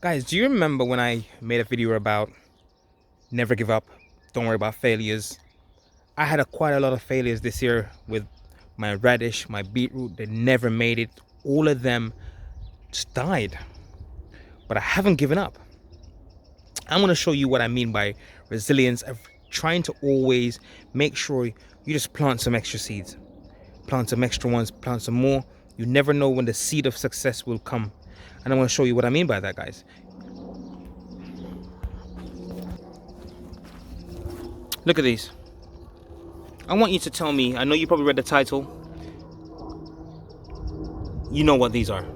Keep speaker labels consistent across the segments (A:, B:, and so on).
A: Guys, do you remember when I made a video about never give up, don't worry about failures? I had quite a lot of failures this year with my radish, my beetroot. They never made it. All of them just died. But I haven't given up. I'm going to show you what I mean by resilience of trying to always make sure you just plant some extra seeds. Plant some extra ones, plant some more. You never know when the seed of success will come. And I'm going to show you what I mean by that, guys. Look at these. I want you to tell me, I know you probably read the title. You know what these are.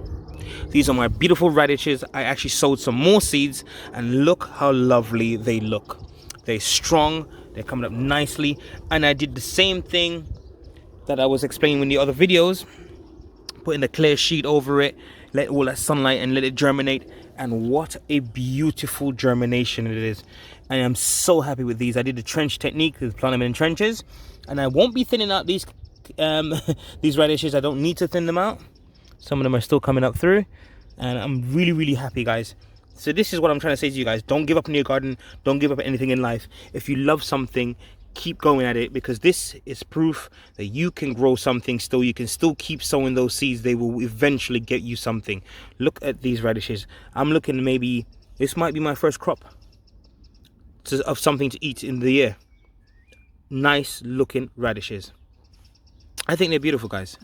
A: These are my beautiful radishes. I actually sowed some more seeds and look how lovely they look. They're strong, they're coming up nicely. And I did the same thing that I was explaining in the other videos. Putting a clear sheet over it, let all that sunlight and let it germinate. And what a beautiful germination it is. I am so happy with these. I did the trench technique, plant them in trenches. And I won't be thinning out these these radishes. I don't need to thin them out. Some of them are still coming up through. And I'm really happy, guys. So this is what I'm trying to say to you guys. Don't give up in your garden. Don't give up at anything in life. If you love something, keep going at it, because this is proof that you can grow something still. You can still keep sowing those seeds. They will eventually get you something. Look at these radishes. I'm looking, maybe this might be my first crop of something to eat in the year. Nice looking radishes. I think they're beautiful, guys.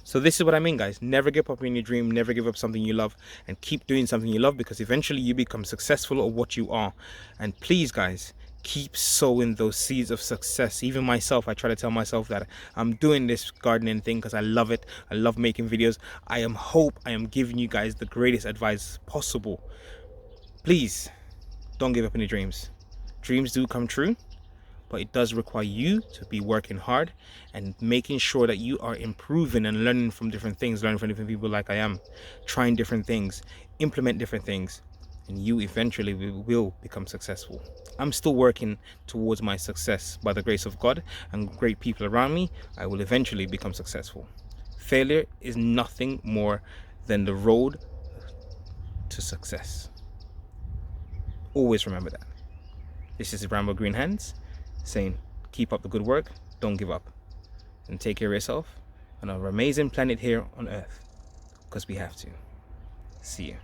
A: So this is what I mean, guys. Never give up in your dream. Never give up something you love, and keep doing something you love, because eventually you become successful at what you are. And please, guys, keep sowing those seeds of success. Even myself, I try to tell myself that I'm doing this gardening thing because I love it. I love making videos. I am giving you guys the greatest advice possible. Please don't give up on your dreams. Dreams do come true, but it does require you to be working hard and making sure that you are improving and learning from different things, learning from different people like I am, trying different things, implement different things, and you eventually will become successful. I'm still working towards my success. By the grace of God and great people around me, I will eventually become successful. Failure is nothing more than the road to success. Always remember that. This is Ramboo Green Hands saying, keep up the good work, don't give up, and take care of yourself on our amazing planet here on Earth, because we have to. See you.